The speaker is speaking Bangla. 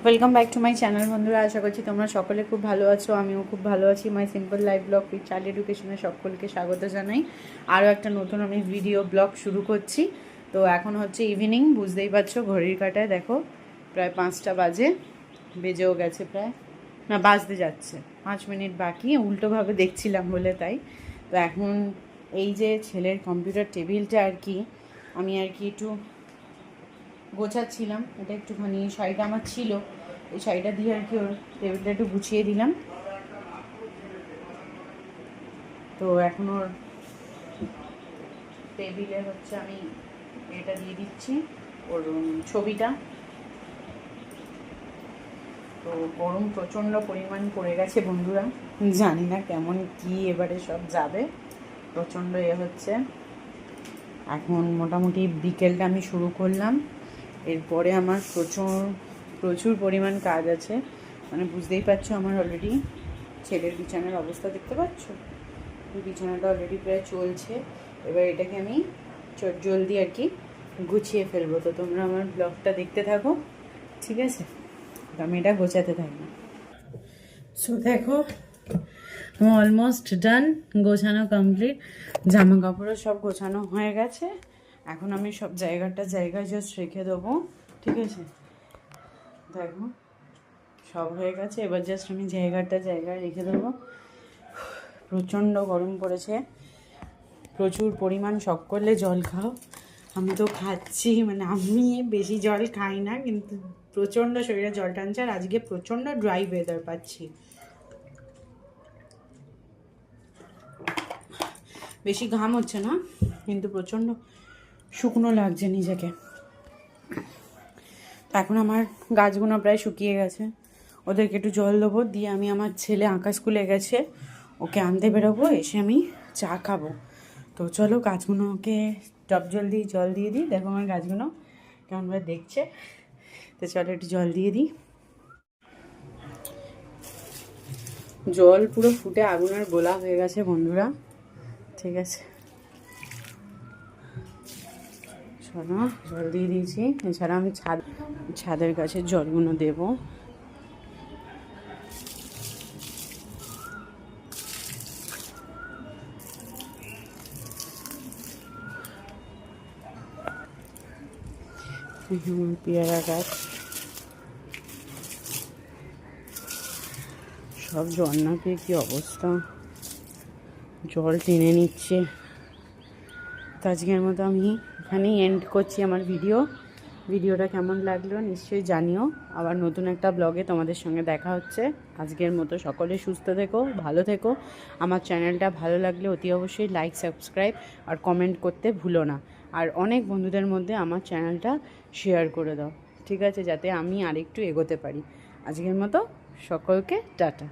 Welcome back to my channel বন্ধুরা, আশা করছি তোমরা সকলে খুব ভালো আছো। আমিও খুব ভালো আছি। My simple life blog with child এডুকেশনে সকলকে স্বাগত জানাই। আরও একটা নতুন আমি ভিডিও ব্লগ শুরু করছি। তো এখন হচ্ছে ইভিনিং, বুঝতেই পারছো ঘড়ির কাঁটায় দেখো প্রায় 5টা বাজে, বেজেও গেছে প্রায়, না বাজতে যাচ্ছে, 5 মিনিট বাকি। উল্টোভাবে দেখছিলাম বলে তাই। তো এখন এই যে ছেলের কম্পিউটার টেবিলটা আর কি আমি একটু গোছাচ্ছিলাম। এটা একটুখানি শাড়িটা আমার ছিল, এই শাড়িটা দিয়ে আর কি ওর টেবিলটা একটু গুছিয়ে দিলাম। তো এখন ওর টেবিলে হচ্ছে আমি এটা দিয়ে দিচ্ছি, ওর ছবিটা। তো গরম প্রচণ্ড পরিমাণ পড়ে গেছে বন্ধুরা, জানি না কেমন কি এবারে সব যাবে, প্রচণ্ড হচ্ছে। এখন মোটামুটি বিকেলটা আমি শুরু করলাম। এরপরে আমার প্রচুর পরিমাণ কাজ আছে, মানে বুঝতেই পারছো আমার অলরেডি ছেলের বিছানার অবস্থা দেখতে পাচ্ছ, বিছানাটা অলরেডি প্রায় চলছে। এবার এটাকে আমি জলদি আর কি গুছিয়ে ফেলবো। তো তোমরা আমার ব্লগটা দেখতে থাকো, ঠিক আছে? তো আমি এটা গোছাতে থাকবো। সো দেখো অলমোস্ট ডান, গোছানো কমপ্লিট। জামা কাপড়ও সব গোছানো হয়ে গেছে। এখন আমি সব জায়গায় জাস্ট রেখে দেবো, ঠিক আছে? দেখো সব হয়ে গেছে, এবার জাস্ট আমি জায়গায় রেখে দেবো। প্রচণ্ড গরম পড়েছে, প্রচুর পরিমাণ শখ করলে জল খাও। আমি তো খাচ্ছি, মানে আমি বেশি জল খাই না, কিন্তু প্রচণ্ড শরীরে জল টানছে। আর আজকে প্রচণ্ড ড্রাই ওয়েদার পাচ্ছি, বেশি ঘাম হচ্ছে না কিন্তু প্রচণ্ড শুকনো লাগছে নিজেকে। এখন আমার গাছগুলো প্রায় শুকিয়ে গেছে, ওদেরকে একটু জল দেবো, দিয়ে আমি আমার ছেলে আঁকা স্কুলে গেছে, ওকে আনতে বেরোবো, এসে আমি চা খাবো। তো চলো গাছগুলোকে জলদি জল দিয়ে দিই। দেখো আমার গাছগুলো কেমনভাবে দেখছে, তো চলো একটু জল দিয়ে দিই। জল পুরো ফুটে আগুনের গোলা হয়ে গেছে বন্ধুরা, ঠিক আছে? চলো জল দিয়ে দিয়েছি। এছাড়া আমি ছাদের কাছে জলগুলো দেবো। পেয়ারা গাছ সব জল না পেয়ে কী অবস্থা, জল টেনে নিচ্ছে। তো আজকের মতো আমি এখানেই এন্ড করছি আমার ভিডিওটা কেমন লাগলো নিশ্চয়ই জানিও। আবার নতুন একটা ব্লগে তোমাদের সঙ্গে দেখা হচ্ছে। আজকের মতো সকলে সুস্থ থেকো, ভালো থেকো। আমার চ্যানেলটা ভালো লাগলে অতি অবশ্যই লাইক, সাবস্ক্রাইব আর কমেন্ট করতে ভুলো না। আর অনেক বন্ধুদের মধ্যে আমার চ্যানেলটা শেয়ার করে দাও, ঠিক আছে? যাতে আমি আরেকটু এগোতে পারি। আজকের মতো সকলকে টাটা।